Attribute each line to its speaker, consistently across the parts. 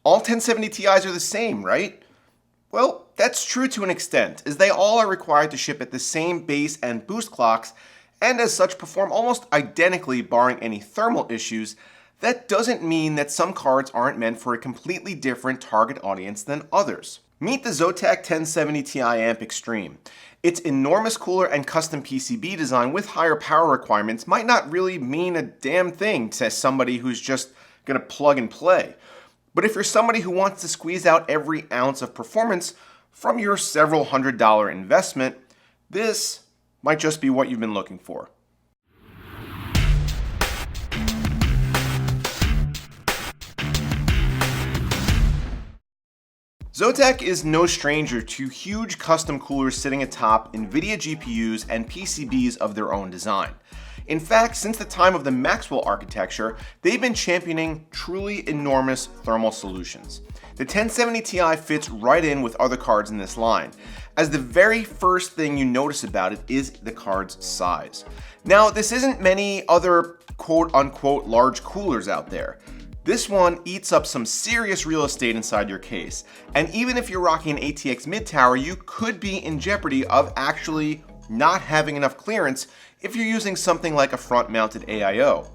Speaker 1: All 1070 Ti's are the same, right? Well, that's true to an extent, as they all are required to ship at the same base and boost clocks, and as such perform almost identically barring any thermal issues. That doesn't mean that some cards aren't meant for a completely different target audience than others. Meet the Zotac 1070 Ti Amp Extreme. Its enormous cooler and custom PCB design with higher power requirements might not really mean a damn thing to somebody who's just gonna plug and play. But if you're somebody who wants to squeeze out every ounce of performance from your several $100 investment, this might just be what you've been looking for. Zotac is no stranger to huge custom coolers sitting atop NVIDIA GPUs and PCBs of their own design. In fact, since the time of the Maxwell architecture, they've been championing truly enormous thermal solutions. The 1070 Ti fits right in with other cards in this line, as the very first thing you notice about it is the card's size. Now, this isn't many other quote-unquote large coolers out there. This one eats up some serious real estate inside your case, and even if you're rocking an ATX mid-tower, you could be in jeopardy of actually not having enough clearance if you're using something like a front-mounted AIO.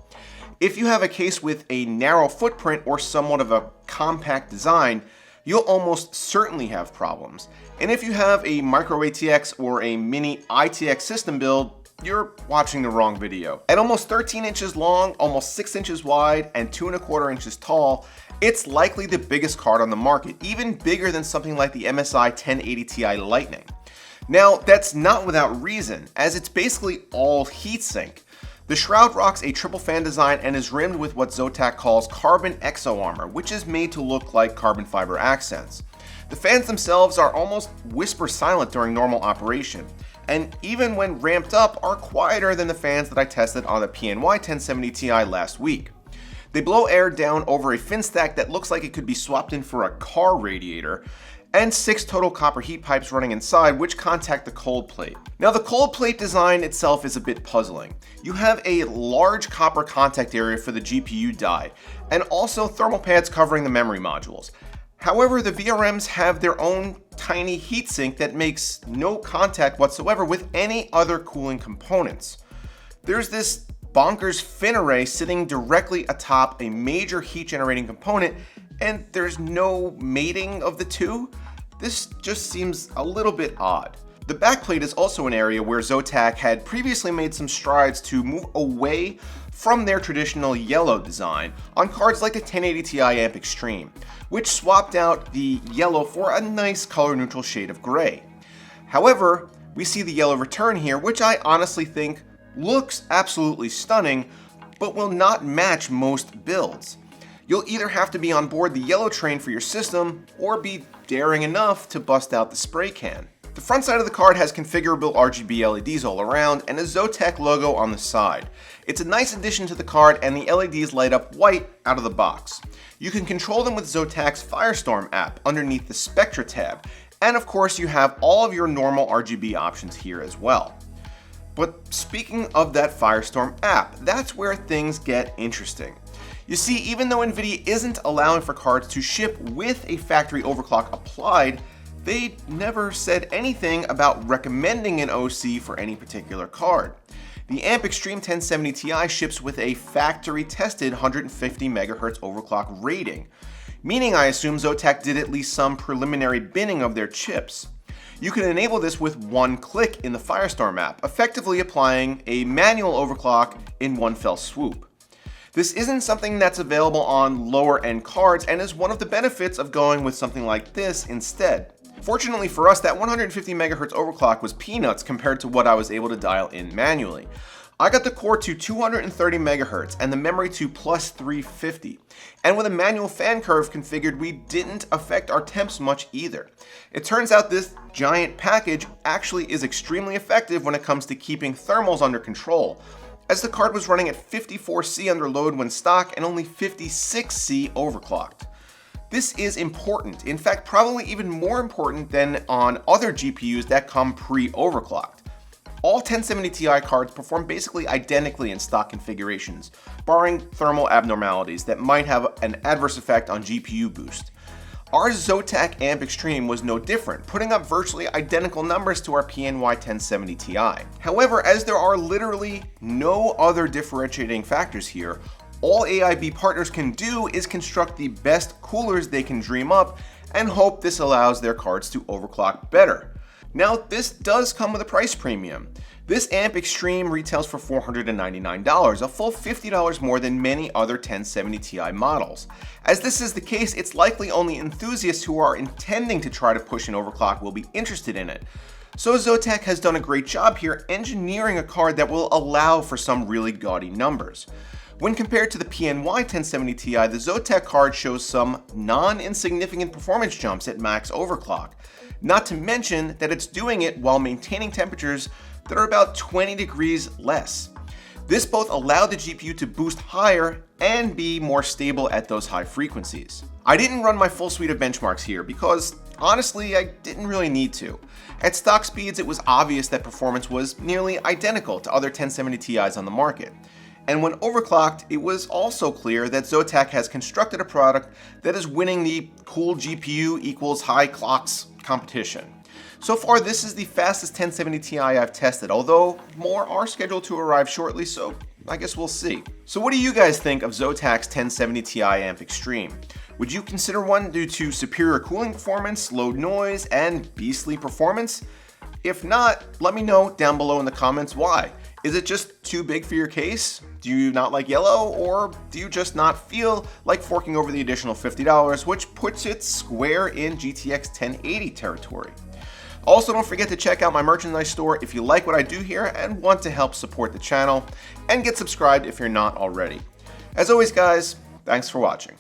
Speaker 1: If you have a case with a narrow footprint or somewhat of a compact design, you'll almost certainly have problems. And if you have a micro ATX or a mini ITX system build, you're watching the wrong video. At almost 13 inches long, almost 6 inches wide, and 2¼ inches tall, it's likely the biggest card on the market, even bigger than something like the MSI 1080 Ti Lightning. Now, that's not without reason, as it's basically all heatsink. The shroud rocks a triple fan design and is rimmed with what Zotac calls carbon exo armor, which is made to look like carbon fiber accents. The fans themselves are almost whisper silent during normal operation, and even when ramped up are quieter than the fans that I tested on the PNY 1070 Ti last week. They blow air down over a fin stack that looks like it could be swapped in for a car radiator, and 6 total copper heat pipes running inside which contact the cold plate. Now, the cold plate design itself is a bit puzzling. You have a large copper contact area for the GPU die, and also thermal pads covering the memory modules. However, the VRMs have their own tiny heatsink that makes no contact whatsoever with any other cooling components. There's this bonkers fin array sitting directly atop a major heat generating component, and there's no mating of the two. This just seems a little bit odd. The backplate is also an area where Zotac had previously made some strides to move away from their traditional yellow design on cards like the 1080 Ti Amp Extreme, which swapped out the yellow for a nice color neutral shade of gray. However, we see the yellow return here, which I honestly think looks absolutely stunning, but will not match most builds. You'll either have to be on board the yellow train for your system, or be daring enough to bust out the spray can. The front side of the card has configurable RGB LEDs all around and a Zotac logo on the side. It's a nice addition to the card, and the LEDs light up white out of the box. You can control them with Zotac's Firestorm app underneath the Spectra tab, and of course you have all of your normal RGB options here as well. But speaking of that Firestorm app, that's where things get interesting. You see, even though NVIDIA isn't allowing for cards to ship with a factory overclock applied, they never said anything about recommending an OC for any particular card. The Amp Extreme 1070 Ti ships with a factory-tested 150 MHz overclock rating, meaning I assume Zotac did at least some preliminary binning of their chips. You can enable this with one click in the Firestorm app, effectively applying a manual overclock in one fell swoop. This isn't something that's available on lower end cards and is one of the benefits of going with something like this instead. Fortunately for us, that 150 MHz overclock was peanuts compared to what I was able to dial in manually. I got the core to 230 MHz and the memory to plus 350. And with a manual fan curve configured, we didn't affect our temps much either. It turns out this giant package actually is extremely effective when it comes to keeping thermals under control, as the card was running at 54C under load when stock and only 56C overclocked. This is important, in fact probably even more important than on other GPUs that come pre-overclocked. All 1070 Ti cards perform basically identically in stock configurations, barring thermal abnormalities that might have an adverse effect on GPU boost. Our Zotac Amp Extreme was no different, putting up virtually identical numbers to our PNY 1070 Ti. However, as there are literally no other differentiating factors here, all AIB partners can do is construct the best coolers they can dream up and hope this allows their cards to overclock better. Now, this does come with a price premium. This Amp Extreme retails for $499, a full $50 more than many other 1070 Ti models. As this is the case, it's likely only enthusiasts who are intending to try to push an overclock will be interested in it. So Zotac has done a great job here engineering a card that will allow for some really gaudy numbers. When compared to the PNY 1070 Ti, the Zotac card shows some non-insignificant performance jumps at max overclock. Not to mention that it's doing it while maintaining temperatures that are about 20 degrees less. This both allowed the GPU to boost higher and be more stable at those high frequencies. I didn't run my full suite of benchmarks here because, honestly, I didn't really need to. At stock speeds, it was obvious that performance was nearly identical to other 1070 Ti's on the market. And when overclocked, it was also clear that Zotac has constructed a product that is winning the cool GPU equals high clocks competition. So far, this is the fastest 1070 Ti I've tested, although more are scheduled to arrive shortly, so I guess we'll see. So what do you guys think of Zotac's 1070 Ti Amp Extreme? Would you consider one due to superior cooling performance, low noise, and beastly performance? If not, let me know down below in the comments why. Is it just too big for your case? Do you not like yellow, or do you just not feel like forking over the additional $50, which puts it square in GTX 1080 territory? Also, don't forget to check out my merchandise store if you like what I do here and want to help support the channel, and get subscribed if you're not already. As always, guys, thanks for watching.